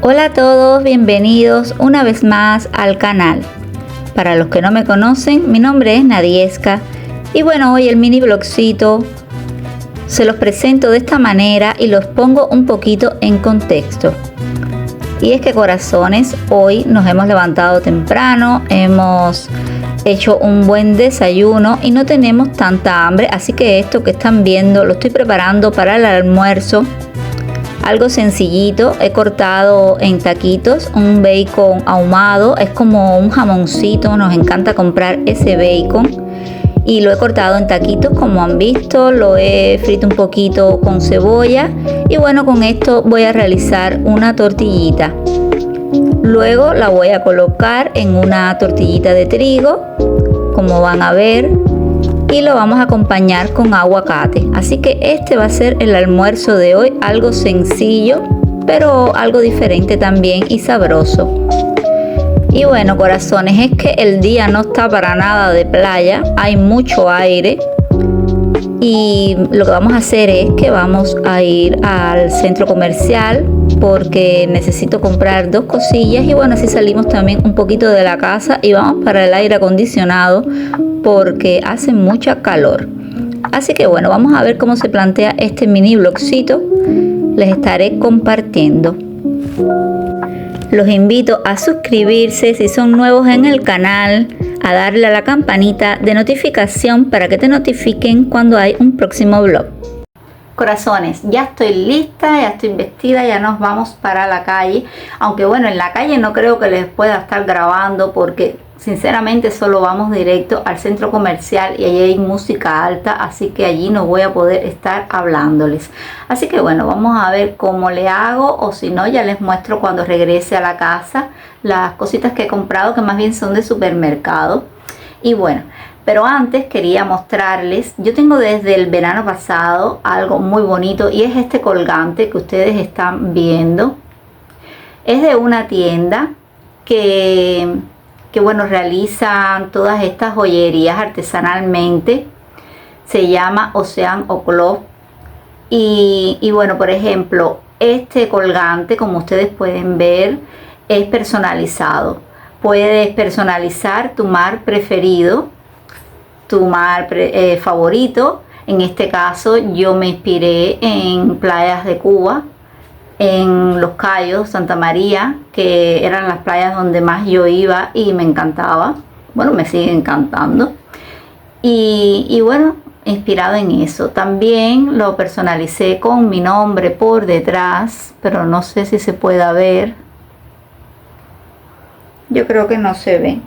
Hola a todos, bienvenidos una vez más al canal. Para los que no me conocen, mi nombre es Nadieska y bueno, hoy el mini blogcito se los presento de esta manera y los pongo un poquito en contexto. Y es que corazones, hoy nos hemos levantado temprano, hemos hecho un buen desayuno y no tenemos tanta hambre, así que esto que están viendo lo estoy preparando para el almuerzo. Algo sencillito, he cortado en taquitos un bacon ahumado, es como un jamoncito, nos encanta comprar ese bacon y lo he cortado en taquitos como han visto, lo he frito un poquito con cebolla y bueno, con esto voy a realizar una tortillita. Luego la voy a colocar en una tortillita de trigo, como van a ver, y lo vamos a acompañar con aguacate. Así que este va a ser el almuerzo de hoy, algo sencillo, pero algo diferente también y sabroso. Y bueno, corazones, es que el día no está para nada de playa, hay mucho aire. Y lo que vamos a hacer es que vamos a ir al centro comercial porque necesito comprar dos cosillas y bueno, así salimos también un poquito de la casa y vamos para el aire acondicionado porque hace mucha calor. Así que bueno, vamos a ver cómo se plantea este mini blogcito. Les estaré compartiendo. Los invito a suscribirse si son nuevos en el canal, a darle a la campanita de notificación para que te notifiquen cuando hay un próximo vlog. Corazones, ya estoy lista, ya estoy vestida, ya nos vamos para la calle. Aunque bueno, en la calle no creo que les pueda estar grabando porque sinceramente solo vamos directo al centro comercial y allí hay música alta, así que allí no voy a poder estar hablándoles. Así que bueno, vamos a ver cómo le hago o si no ya les muestro cuando regrese a la casa las cositas que he comprado, que más bien son de supermercado. Y bueno, pero antes quería mostrarles, yo tengo desde el verano pasado algo muy bonito y es este colgante que ustedes están viendo. Es de una tienda que bueno, realizan todas estas joyerías artesanalmente. Se llama Ocean O'Cloth. Y bueno, por ejemplo, este colgante, como ustedes pueden ver, es personalizado. Puedes personalizar tu mar preferido, tu mar favorito. En este caso yo me inspiré en playas de Cuba, en Los Cayos, Santa María, que eran las playas donde más yo iba y me encantaba. Bueno, me sigue encantando. Y bueno, inspirado en eso. También lo personalicé con mi nombre por detrás, pero no sé si se pueda ver. Yo creo que no se ve.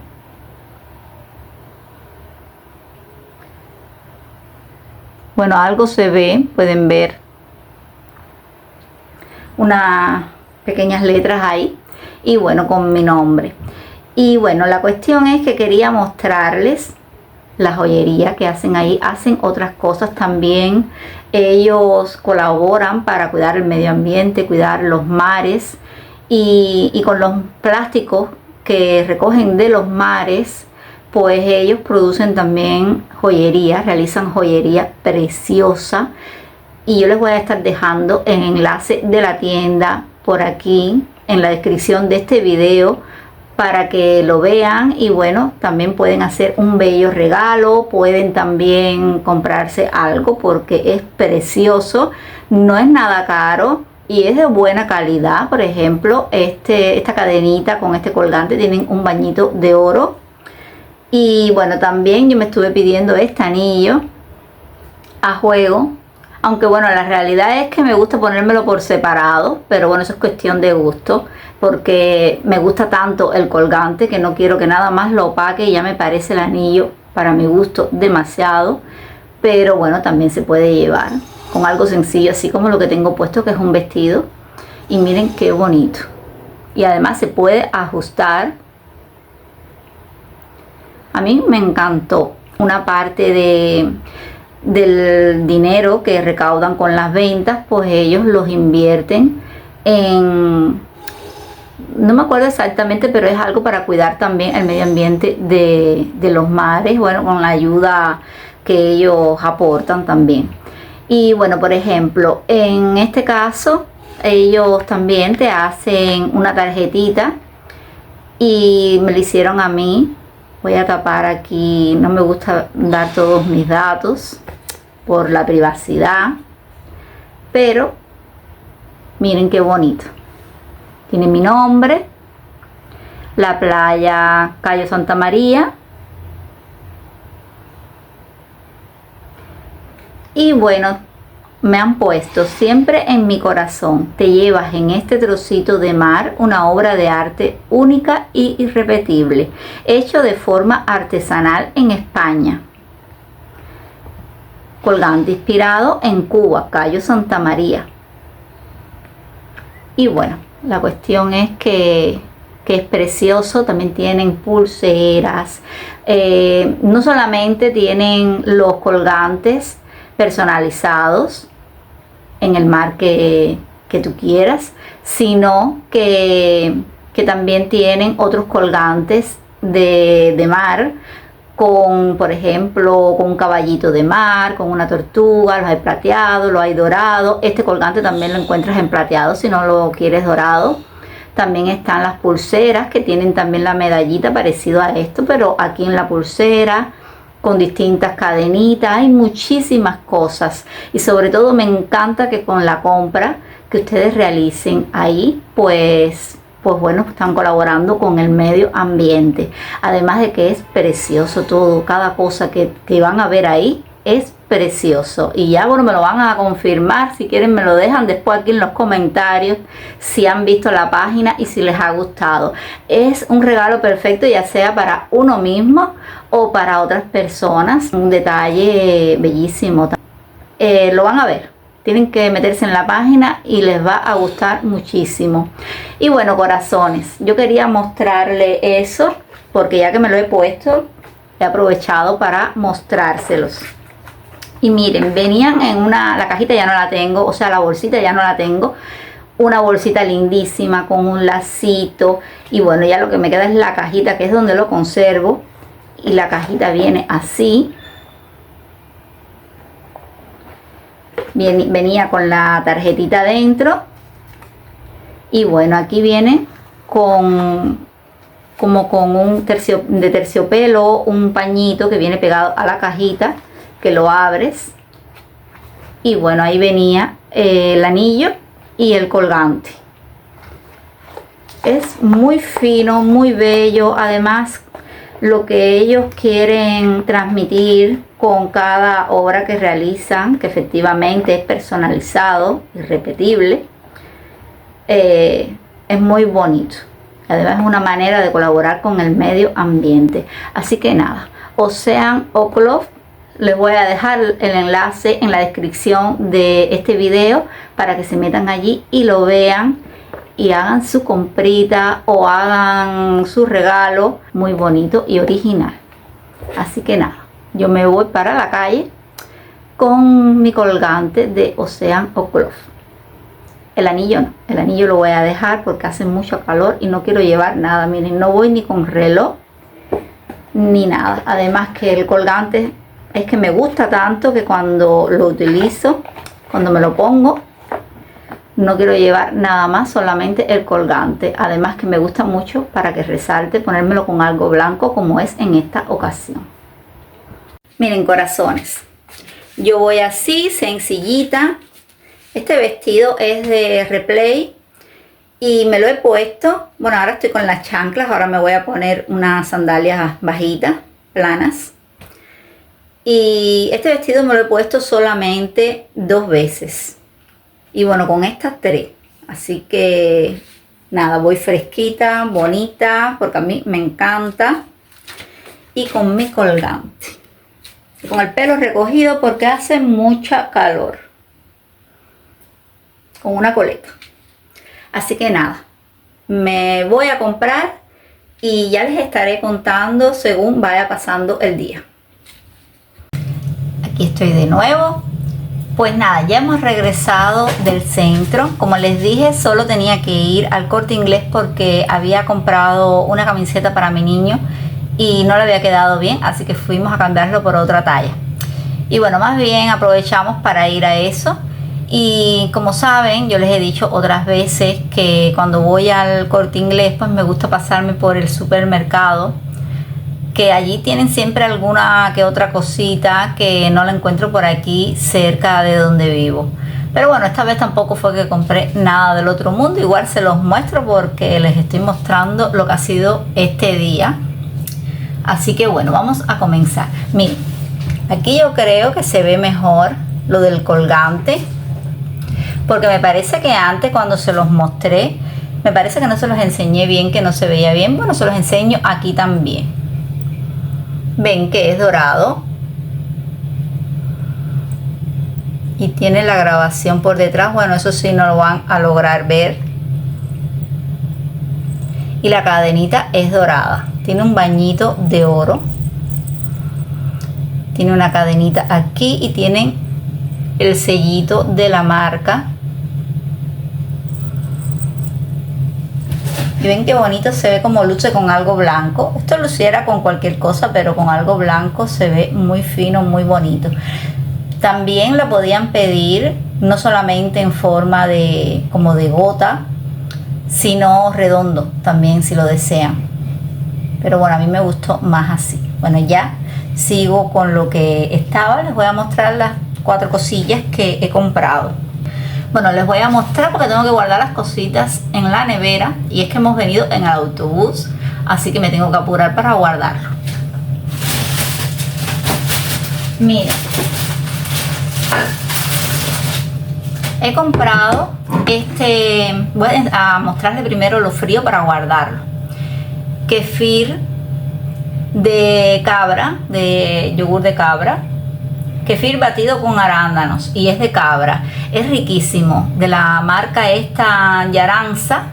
Bueno, algo se ve, pueden ver unas pequeñas letras ahí y bueno, con mi nombre. Y bueno, la cuestión es que quería mostrarles la joyería que hacen ahí. Hacen otras cosas también. Ellos colaboran para cuidar el medio ambiente, cuidar los mares y con los plásticos que recogen de los mares, pues ellos producen también joyería, realizan joyería preciosa. Y yo les voy a estar dejando el enlace de la tienda por aquí en la descripción de este video para que lo vean. Y bueno, también pueden hacer un bello regalo, pueden también comprarse algo porque es precioso, no es nada caro y es de buena calidad. Por ejemplo, esta cadenita con este colgante tienen un bañito de oro. Y bueno, también yo me estuve pidiendo este anillo a juego. Aunque bueno, la realidad es que me gusta ponérmelo por separado, pero bueno, eso es cuestión de gusto, porque me gusta tanto el colgante que no quiero que nada más lo opaque y ya me parece el anillo, para mi gusto, demasiado. Pero bueno, también se puede llevar con algo sencillo, así como lo que tengo puesto, que es un vestido. Y miren qué bonito. Y además se puede ajustar. A mí me encantó una parte del dinero que recaudan con las ventas, pues ellos los invierten en, no me acuerdo exactamente, pero es algo para cuidar también el medio ambiente de los mares, bueno, con la ayuda que ellos aportan también. Y bueno, por ejemplo, en este caso ellos también te hacen una tarjetita y me la hicieron a mí. Voy a tapar aquí, no me gusta dar todos mis datos por la privacidad, pero miren qué bonito. Tiene mi nombre, la playa Cayo Santa María, y bueno, me han puesto siempre en mi corazón, te llevas en este trocito de mar una obra de arte única e irrepetible, hecho de forma artesanal en España. Colgante inspirado en Cuba, Cayo Santa María. Y bueno, la cuestión es que es precioso. También tienen pulseras, no solamente tienen los colgantes personalizados en el mar que tú quieras, sino que también tienen otros colgantes de mar, con, por ejemplo, con un caballito de mar, con una tortuga. Los hay plateado, los hay dorado. Este colgante también lo encuentras en plateado si no lo quieres dorado. También están las pulseras, que tienen también la medallita parecido a esto, pero aquí en la pulsera, con distintas cadenitas. Hay muchísimas cosas, y sobre todo me encanta que con la compra que ustedes realicen ahí, pues bueno, están colaborando con el medio ambiente. Además de que es precioso todo, cada cosa que van a ver ahí es precioso. Y ya bueno, me lo van a confirmar, si quieren me lo dejan después aquí en los comentarios, si han visto la página y si les ha gustado. Es un regalo perfecto, ya sea para uno mismo o para otras personas. Un detalle bellísimo. Lo van a ver. Tienen que meterse en la página y les va a gustar muchísimo. Y bueno, corazones, yo quería mostrarle eso, porque ya que me lo he puesto, he aprovechado para mostrárselos. Y miren, venían en la cajita ya no la tengo, o sea, la bolsita ya no la tengo. Una bolsita lindísima con un lacito. Y bueno, ya lo que me queda es la cajita, que es donde lo conservo. Y la cajita viene así. Venía con la tarjetita dentro, y bueno, aquí viene como con un de terciopelo, un pañito que viene pegado a la cajita, que lo abres, y bueno, ahí venía el anillo y el colgante. Es muy fino, muy bello. Además, lo que ellos quieren transmitir con cada obra que realizan, que efectivamente es personalizado, irrepetible, es muy bonito. Además es una manera de colaborar con el medio ambiente. Así que nada, Ocean O'Cloth, les voy a dejar el enlace en la descripción de este video para que se metan allí y lo vean y hagan su comprita o hagan su regalo muy bonito y original. Así que nada, yo me voy para la calle con mi colgante de Ocean O'Cloth. El anillo no, el anillo lo voy a dejar porque hace mucho calor y no quiero llevar nada. Miren, no voy ni con reloj ni nada. Además que el colgante es que me gusta tanto que cuando lo utilizo, cuando me lo pongo, no quiero llevar nada más, solamente el colgante. Además que me gusta mucho, para que resalte, ponérmelo con algo blanco, como es en esta ocasión. Miren, corazones, yo voy así, sencillita. Este vestido es de Replay y me lo he puesto. Bueno, ahora estoy con las chanclas. Ahora me voy a poner unas sandalias bajitas, planas. Y este vestido me lo he puesto solamente 2 veces. Y bueno, con estas 3. Así que nada, voy fresquita, bonita, porque a mí me encanta. Y con mi colgante. Con el pelo recogido porque hace mucha calor. Con una coleta. Así que nada, me voy a comprar y ya les estaré contando según vaya pasando el día. Aquí estoy de nuevo. Pues nada, ya hemos regresado del centro. Como les dije, solo tenía que ir al Corte Inglés porque había comprado una camiseta para mi niño y no le había quedado bien, así que fuimos a cambiarlo por otra talla. Y bueno, más bien aprovechamos para ir a eso. Y como saben, yo les he dicho otras veces que cuando voy al Corte Inglés, pues me gusta pasarme por el supermercado, que allí tienen siempre alguna que otra cosita que no la encuentro por aquí cerca de donde vivo. Pero bueno, esta vez tampoco fue que compré nada del otro mundo. Igual se los muestro porque les estoy mostrando lo que ha sido este día. Así que bueno, vamos a comenzar. Miren, aquí yo creo que se ve mejor lo del colgante, porque me parece que antes cuando se los mostré, me parece que no se los enseñé bien, que no se veía bien. Bueno, se los enseño aquí también. Ven que es dorado y tiene la grabación por detrás. Bueno, eso sí no lo van a lograr ver. Y la cadenita es dorada, tiene un bañito de oro, tiene una cadenita aquí y tienen el sellito de la marca. Y ven qué bonito se ve, como luce con algo blanco. Esto luciera con cualquier cosa, pero con algo blanco se ve muy fino, muy bonito. También la podían pedir no solamente en forma de como de gota, sino redondo también si lo desean. Pero bueno, a mí me gustó más así. Bueno, ya sigo con lo que estaba. Les voy a mostrar las 4 cosillas que he comprado. Bueno, les voy a mostrar porque tengo que guardar las cositas en la nevera, y es que hemos venido en el autobús, así que me tengo que apurar para guardarlo. Miren, he comprado voy a mostrarles primero lo frío para guardarlo. Kefir de cabra, de yogur de cabra. Kefir batido con arándanos y es de cabra. Es riquísimo, de la marca esta Yaranza,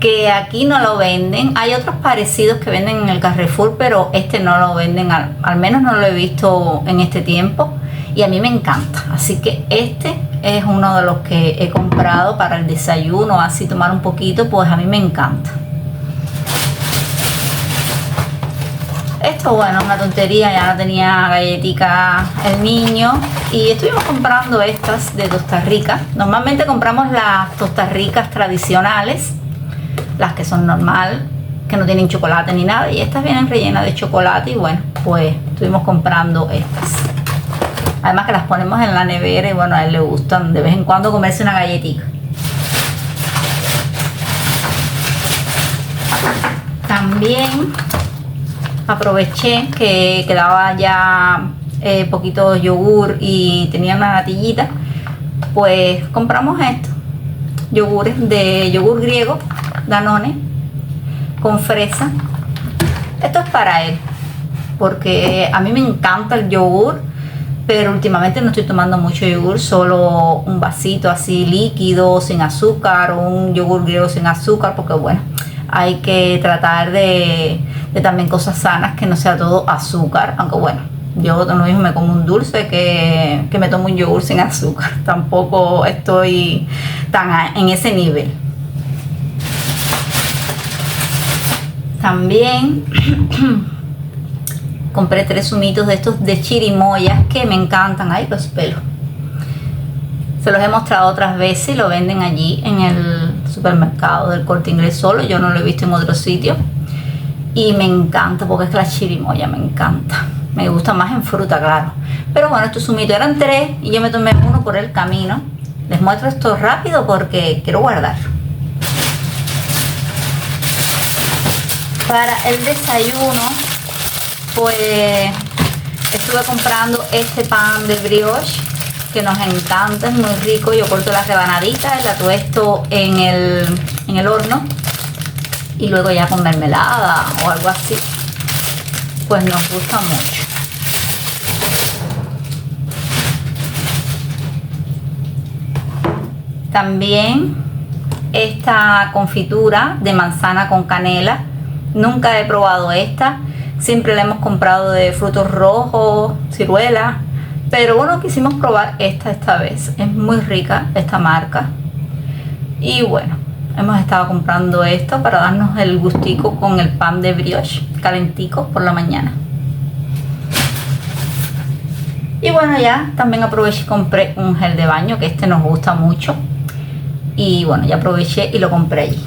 que aquí no lo venden. Hay otros parecidos que venden en el Carrefour, pero este no lo venden, al menos no lo he visto en este tiempo, y a mí me encanta. Así que este es uno de los que he comprado para el desayuno, así tomar un poquito, pues a mí me encanta. Esto, bueno, una tontería, ya no tenía galletica el niño, y estuvimos comprando estas de Tostas Ricas. Normalmente compramos las Tostas Ricas tradicionales, las que son normal, que no tienen chocolate ni nada, y estas vienen rellenas de chocolate, y bueno, pues estuvimos comprando estas. Además que las ponemos en la nevera, y bueno, a él le gustan de vez en cuando comerse una galletita. También aproveché que quedaba ya poquito yogur y tenía una natillita, pues compramos esto, yogures de yogur griego Danone con fresa. Esto es para él, porque a mí me encanta el yogur, pero últimamente no estoy tomando mucho yogur, solo un vasito así líquido, sin azúcar, o un yogur griego sin azúcar, porque bueno, hay que tratar de también cosas sanas, que no sea todo azúcar, aunque bueno, yo lo mismo me como un dulce que me tomo un yogur sin azúcar. Tampoco estoy tan en ese nivel. También compré 3 zumitos de estos de chirimoyas que me encantan. Ay, los pelos. Se los he mostrado otras veces, lo venden allí en el supermercado del Corte Inglés solo. Yo no lo he visto en otro sitio. Y me encanta, porque es que la chirimoya me encanta. Me gusta más en fruta, claro. Pero bueno, estos zumitos eran 3 y yo me tomé uno por el camino. Les muestro esto rápido porque quiero guardarlo. Para el desayuno, pues estuve comprando este pan de brioche, que nos encanta, es muy rico. Yo corto las rebanaditas, la tuesto en el horno, y luego ya con mermelada o algo así, pues nos gusta mucho. También esta confitura de manzana con canela, nunca he probado esta, siempre la hemos comprado de frutos rojos, ciruelas, pero bueno, quisimos probar esta vez. Es muy rica esta marca, y bueno, hemos estado comprando esto para darnos el gustico con el pan de brioche calentico por la mañana. Y bueno, ya también aproveché y compré un gel de baño, que este nos gusta mucho. Y bueno, ya aproveché y lo compré allí.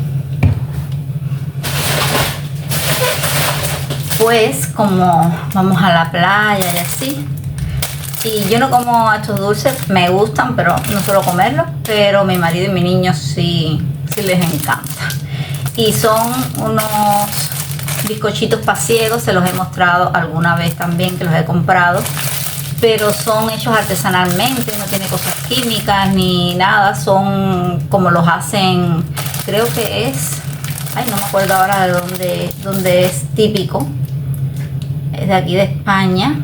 Pues como vamos a la playa y así, y yo no como estos dulces, me gustan, pero no suelo comerlos, pero mi marido y mi niño sí les encanta. Y son unos bizcochitos pasiegos, se los he mostrado alguna vez también que los he comprado, pero son hechos artesanalmente, no tiene cosas químicas ni nada, son como los hacen, creo que es, no me acuerdo ahora de dónde es típico, es de aquí de España.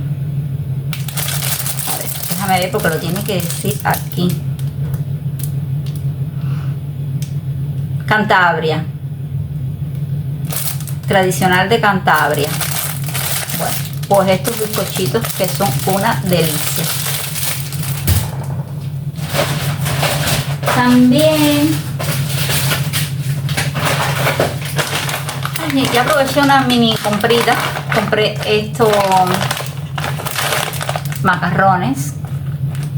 A ver, déjame ver porque lo tiene que decir aquí. Cantabria, tradicional de Cantabria. Bueno, pues estos bizcochitos que son una delicia. También ya aproveché una mini comprita, compré estos macarrones.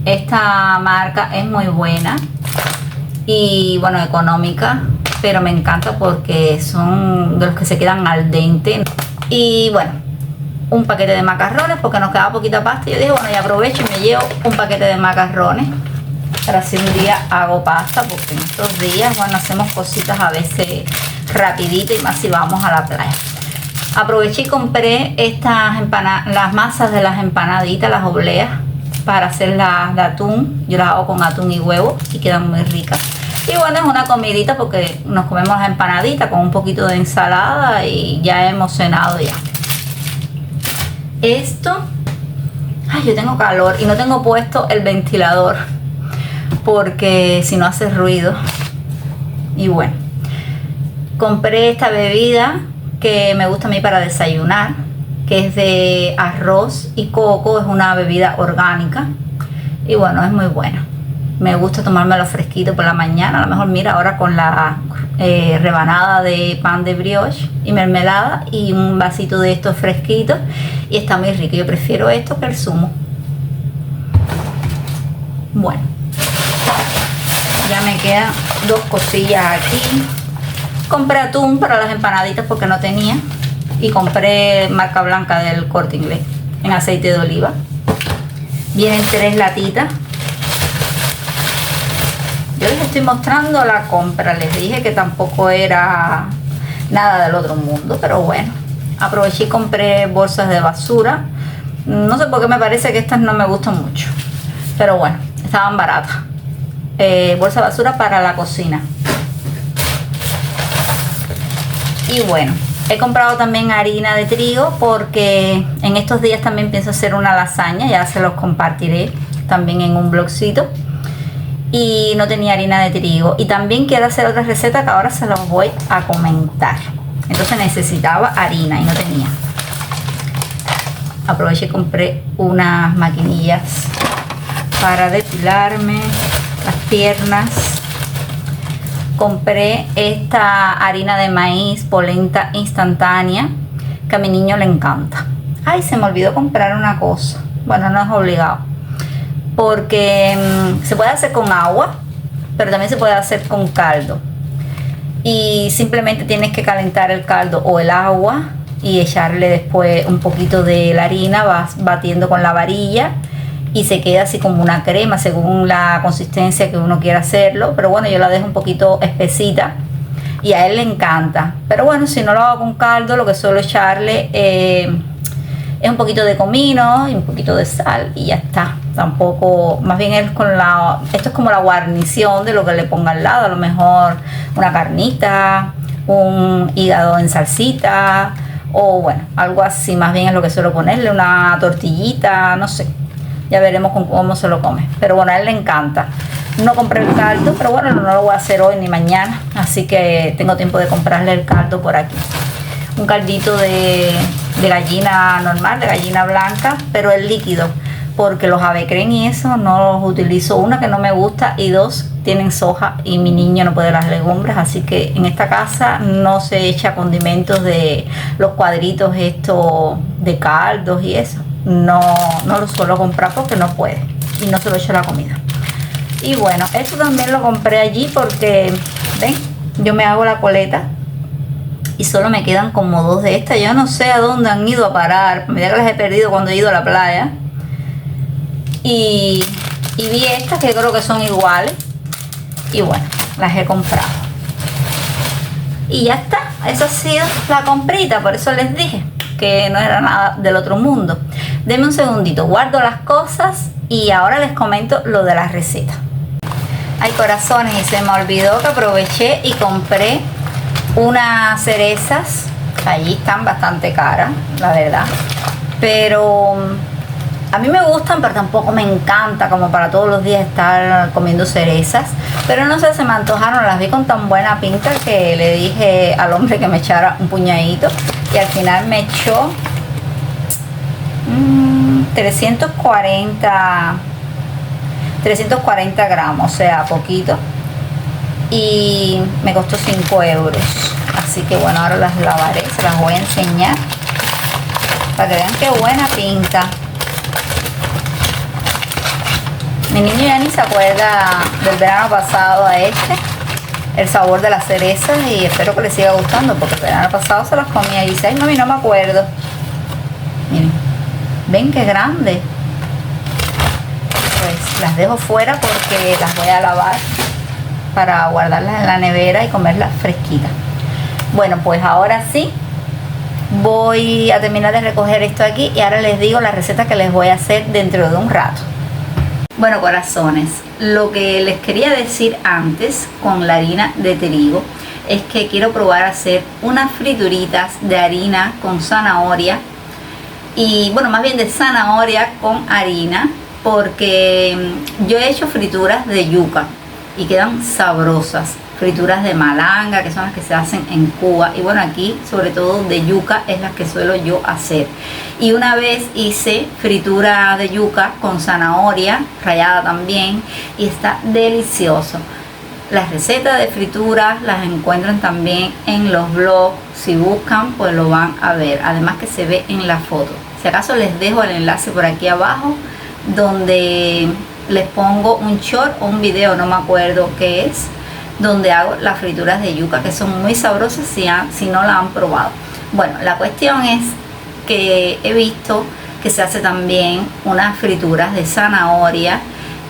Esta marca es muy buena y bueno, económica, pero me encanta porque son de los que se quedan al dente. Y bueno, un paquete de macarrones porque nos quedaba poquita pasta y yo dije, bueno, ya aprovecho y me llevo un paquete de macarrones para si un día hago pasta, porque en estos días, bueno, hacemos cositas a veces rapidito y más si vamos a la playa. Aproveché y compré estas las masas de las empanaditas, las obleas, para hacerlas de atún. Yo las hago con atún y huevo y quedan muy ricas. Y bueno, es una comidita porque nos comemos las empanaditas con un poquito de ensalada y ya hemos cenado ya. Esto, yo tengo calor y no tengo puesto el ventilador porque si no hace ruido. Y bueno, compré esta bebida que me gusta a mí para desayunar, que es de arroz y coco, es una bebida orgánica y bueno, es muy buena. Me gusta tomármelo fresquito por la mañana, a lo mejor mira ahora con la rebanada de pan de brioche y mermelada y un vasito de estos fresquitos y está muy rico. Yo prefiero esto que el zumo. Bueno, ya me quedan dos cosillas aquí. Compré atún para las empanaditas porque no tenía y compré marca blanca del Corte Inglés en aceite de oliva. Vienen 3 latitas. Yo les estoy mostrando la compra, les dije que tampoco era nada del otro mundo, pero bueno, aproveché y compré bolsas de basura. No sé por qué me parece que estas no me gustan mucho, pero bueno, estaban baratas. Bolsa de basura para la cocina. Y bueno, he comprado también harina de trigo porque en estos días también pienso hacer una lasaña, ya se los compartiré también en un blogcito. Y no tenía harina de trigo y también quiero hacer otra receta que ahora se los voy a comentar. Entonces necesitaba harina y no tenía. Aproveché y compré unas maquinillas para depilarme las piernas. Compré esta harina de maíz polenta instantánea que a mi niño le encanta. Ay, se me olvidó comprar una cosa. Bueno, no es obligado, porque se puede hacer con agua, pero también se puede hacer con caldo. Y simplemente tienes que calentar el caldo o el agua y echarle después un poquito de la harina, vas batiendo con la varilla y se queda así como una crema según la consistencia que uno quiera hacerlo. Pero bueno, yo la dejo un poquito espesita y a él le encanta. Pero bueno, si no lo hago con caldo, lo que suelo echarle es un poquito de comino y un poquito de sal y ya está. Tampoco, más bien es esto es como la guarnición de lo que le ponga al lado. A lo mejor una carnita, un hígado en salsita o bueno, algo así. Más bien es lo que suelo ponerle, una tortillita, no sé. Ya veremos con cómo se lo come. Pero bueno, a él le encanta. No compré el caldo, pero bueno, no lo voy a hacer hoy ni mañana. Así que tengo tiempo de comprarle el caldo por aquí. Un caldito de gallina normal, de gallina blanca, pero el líquido. Porque los avecren y eso no los utilizo. Una, que no me gusta, y dos, tienen soja y mi niño no puede las legumbres. Así que en esta casa no se echa condimentos de los cuadritos estos de caldos y eso. no lo suelo comprar porque no puede y no se lo echo a la comida. Y bueno, esto también lo compré allí porque, ven, yo me hago la coleta y solo me quedan como 2 de estas. Yo no sé a dónde han ido a parar, me que las he perdido cuando he ido a la playa. Y vi estas que creo que son iguales y bueno, las he comprado. Y ya está, esa ha sido la comprita, por eso les dije que no era nada del otro mundo. Denme un segundito, guardo las cosas y ahora les comento lo de la receta. Hay corazones y se me olvidó que aproveché y compré unas cerezas. Allí están bastante caras, la verdad, pero a mí me gustan, pero tampoco me encanta como para todos los días estar comiendo cerezas. Pero no sé, se me antojaron, las vi con tan buena pinta que le dije al hombre que me echara un puñadito y al final me echó 340 gramos, o sea, poquito, y me costó 5 euros. Así que bueno, ahora las lavaré, se las voy a enseñar para que vean qué buena pinta. Mi niño ya ni se acuerda del verano pasado a el sabor de las cerezas, y espero que le siga gustando porque el verano pasado se las comía y dice, ay mami, no me acuerdo. Miren, ven qué grande. Pues las dejo fuera porque las voy a lavar para guardarlas en la nevera y comerlas fresquitas. Bueno, pues ahora sí voy a terminar de recoger esto aquí y ahora les digo la receta que les voy a hacer dentro de un rato. Bueno, corazones, lo que les quería decir antes con la harina de trigo es que quiero probar a hacer unas frituritas de harina con zanahoria, y bueno, más bien de zanahoria con harina, porque yo he hecho frituras de yuca y quedan sabrosas. Frituras de malanga, que son las que se hacen en Cuba, y bueno, aquí sobre todo de yuca es las que suelo yo hacer. Y una vez hice fritura de yuca con zanahoria rallada también y está delicioso. Las recetas de frituras las encuentran también en los blogs, si buscan pues lo van a ver, además que se ve en la foto. Si acaso les dejo el enlace por aquí abajo donde les pongo un short o un video, no me acuerdo qué es, donde hago las frituras de yuca, que son muy sabrosas si no la han probado. Bueno, la cuestión es que he visto que se hace también unas frituras de zanahoria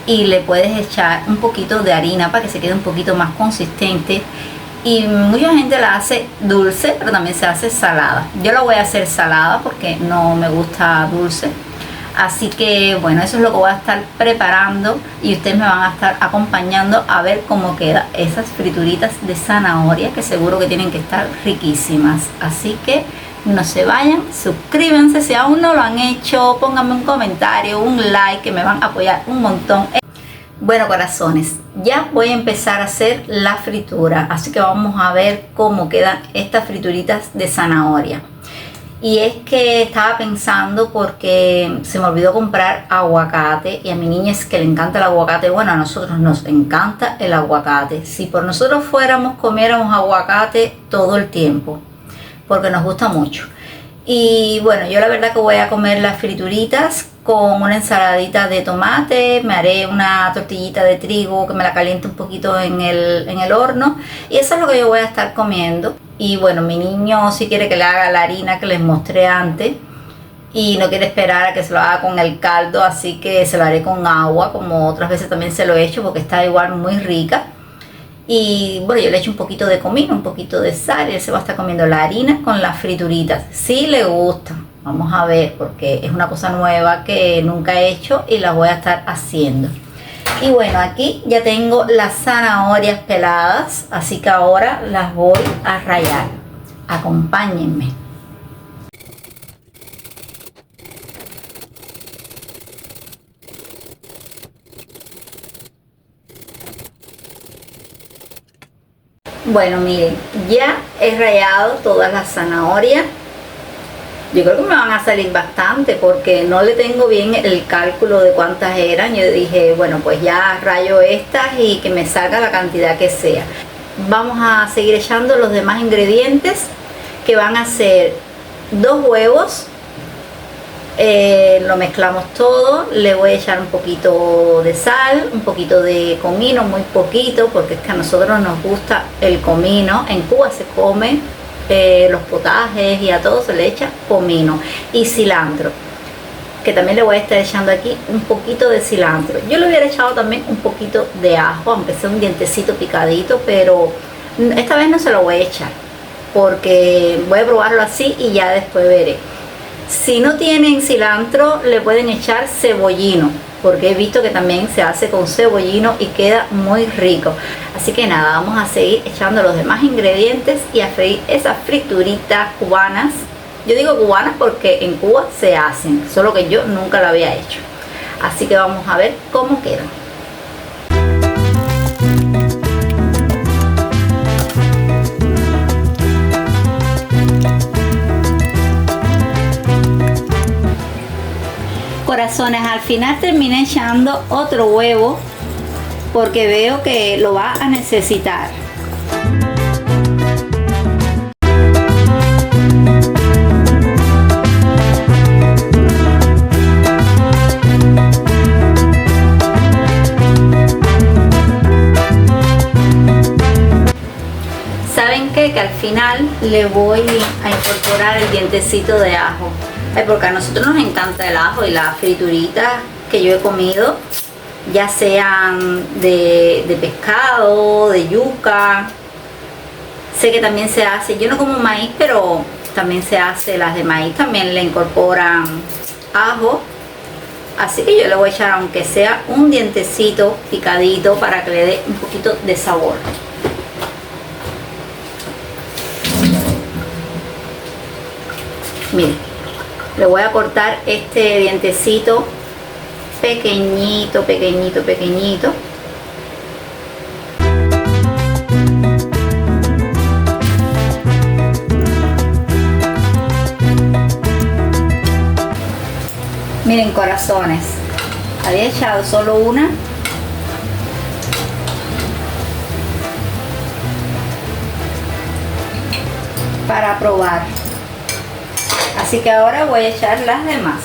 y le puedes echar un poquito de harina para que se quede un poquito más consistente, y mucha gente la hace dulce, pero también se hace salada. Yo la voy a hacer salada porque no me gusta dulce. Así que bueno, eso es lo que voy a estar preparando y ustedes me van a estar acompañando a ver cómo quedan esas frituritas de zanahoria, que seguro que tienen que estar riquísimas. Así que no se vayan, suscríbanse si aún no lo han hecho, pónganme un comentario, un like, que me van a apoyar un montón. Bueno, corazones, ya voy a empezar a hacer la fritura, así que vamos a ver cómo quedan estas frituritas de zanahoria. Y es que estaba pensando, porque se me olvidó comprar aguacate, y a mi niña es que le encanta el aguacate. Bueno, a nosotros nos encanta el aguacate. Si por nosotros fuéramos, comiéramos aguacate todo el tiempo, porque nos gusta mucho. Y bueno, yo la verdad que voy a comer las frituritas con una ensaladita de tomate. Me haré una tortillita de trigo que me la caliente un poquito en el horno, y eso es lo que yo voy a estar comiendo. Y bueno, mi niño sí quiere que le haga la harina que les mostré antes y no quiere esperar a que se lo haga con el caldo, así que se lo haré con agua, como otras veces también se lo he hecho, porque está igual muy rica. Y bueno, yo le echo un poquito de comino, un poquito de sal, y él se va a estar comiendo la harina con las frituritas. Si le gusta, vamos a ver, porque es una cosa nueva que nunca he hecho y la voy a estar haciendo. Y bueno, aquí ya tengo las zanahorias peladas, así que ahora las voy a rallar. Acompáñenme. Bueno, miren, ya he rallado todas las zanahorias. Yo creo que me van a salir bastante porque no le tengo bien el cálculo de cuántas eran. Yo dije, bueno, pues ya rayo estas y que me salga la cantidad que sea. Vamos a seguir echando los demás ingredientes, que van a ser 2 huevos, Lo mezclamos todo, le voy a echar un poquito de sal, un poquito de comino, muy poquito, porque es que a nosotros nos gusta el comino. En Cuba se come los potajes y a todo se le echa comino, y cilantro, que también le voy a estar echando aquí un poquito de cilantro. Yo le hubiera echado también un poquito de ajo, aunque sea un dientecito picadito, pero esta vez no se lo voy a echar, porque voy a probarlo así y ya después veré. Si no tienen cilantro, le pueden echar cebollino, porque he visto que también se hace con cebollino y queda muy rico. Así que nada, vamos a seguir echando los demás ingredientes y a freír esas frituritas cubanas. Yo digo cubanas porque en Cuba se hacen, solo que yo nunca lo había hecho. Así que vamos a ver cómo quedan. Corazones, al final terminé echando otro huevo porque veo que lo va a necesitar. ¿Saben qué? Que al final le voy a incorporar el dientecito de ajo. Porque a nosotros nos encanta el ajo y las frituritas que yo he comido, ya sean de pescado, de yuca. Sé que también se hace, yo no como maíz, pero también se hace las de maíz, también le incorporan ajo. Así que yo le voy a echar, aunque sea un dientecito picadito, para que le dé un poquito de sabor. Miren, le voy a cortar este dientecito pequeñito, pequeñito, pequeñito. Miren, corazones, había echado solo una. Para probar. Así que ahora voy a echar las demás.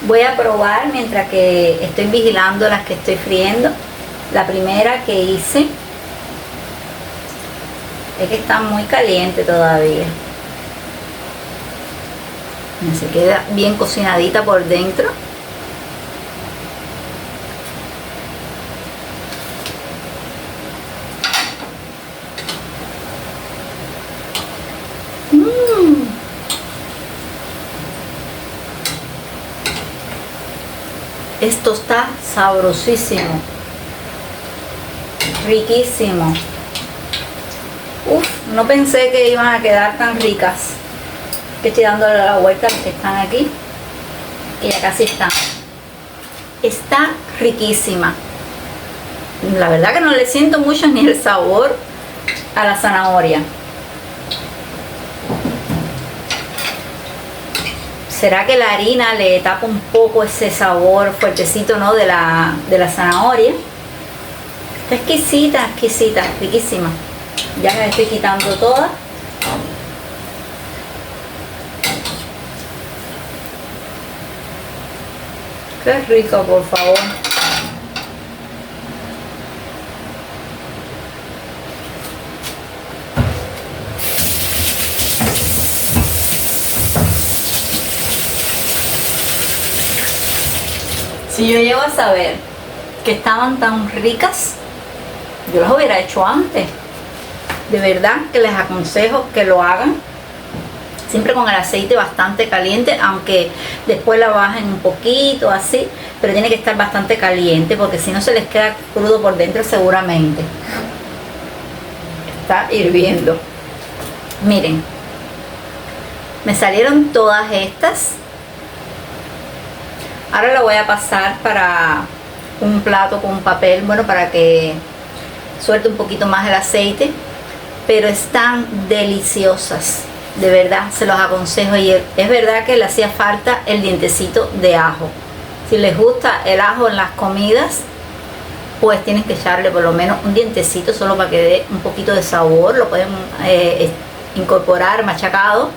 Voy a probar mientras que estoy vigilando las que estoy friendo. La primera que hice es que está muy caliente todavía. Se queda bien cocinadita por dentro. Esto está sabrosísimo, riquísimo. Uf, no pensé que iban a quedar tan ricas. Que estoy dándole la vuelta a las que están aquí y ya casi están. Está riquísima. La verdad que no le siento mucho ni el sabor a la zanahoria. ¿Será que la harina le tapa un poco ese sabor fuertecito, ¿no? de la zanahoria? Está exquisita, exquisita, riquísima. Ya me estoy quitando todas. Qué rico, por favor. Si yo llego a saber que estaban tan ricas, yo las hubiera hecho antes. De verdad que les aconsejo que lo hagan. siempre con el aceite bastante caliente, aunque después la bajen un poquito así, pero tiene que estar bastante caliente porque si no se les queda crudo por dentro seguramente. Está hirviendo. Miren, me salieron todas estas. Ahora la voy a pasar para un plato con papel, bueno, para que suelte un poquito más el aceite, pero están deliciosas, de verdad, se los aconsejo. Y es verdad que le hacía falta el dientecito de ajo. Si les gusta el ajo en las comidas, pues tienen que echarle por lo menos un dientecito solo para que dé un poquito de sabor. Lo pueden incorporar machacado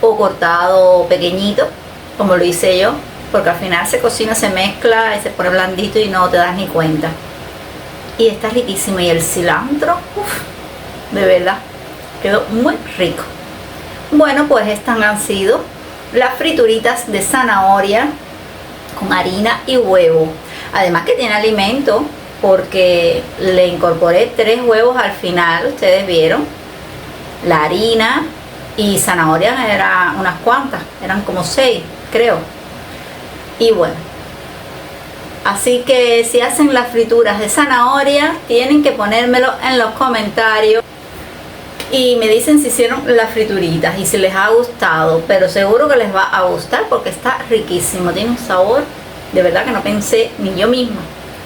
o cortado pequeñito, como lo hice yo, porque al final se cocina, se mezcla y se pone blandito y no te das ni cuenta. Y está riquísimo. Y el cilantro, de verdad, quedó muy rico. Bueno, pues estas han sido las frituritas de zanahoria con harina y huevo. Además que tiene alimento, porque le incorporé 3 huevos al final, ustedes vieron. La harina y zanahoria eran unas cuantas, eran como 6, creo. Y bueno, así que si hacen las frituras de zanahoria, tienen que ponérmelo en los comentarios y me dicen si hicieron las frituritas y si les ha gustado, pero seguro que les va a gustar porque está riquísimo, tiene un sabor de verdad que no pensé ni yo misma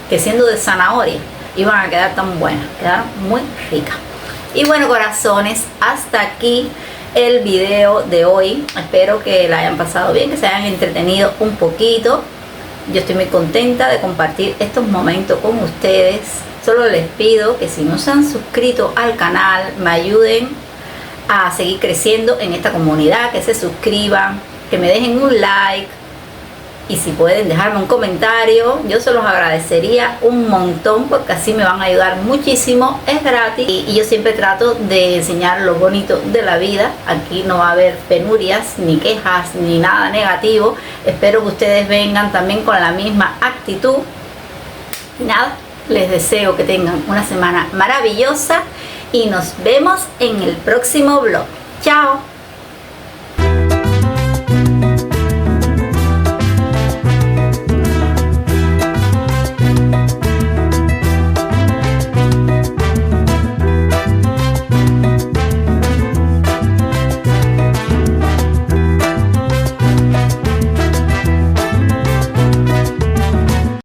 que siendo de zanahoria iban a quedar tan buenas, quedaron muy ricas. Y bueno, corazones, hasta aquí el video de hoy. Espero que la hayan pasado bien, que se hayan entretenido un poquito. Yo estoy muy contenta de compartir estos momentos con ustedes. Solo les pido que si no se han suscrito al canal, me ayuden a seguir creciendo en esta comunidad, que se suscriban, que me dejen un like y si pueden dejarme un comentario, yo se los agradecería un montón porque así me van a ayudar muchísimo. Es gratis y yo siempre trato de enseñar lo bonito de la vida. Aquí no va a haber penurias, ni quejas, ni nada negativo. Espero que ustedes vengan también con la misma actitud. Y nada, les deseo que tengan una semana maravillosa y nos vemos en el próximo vlog. Chao.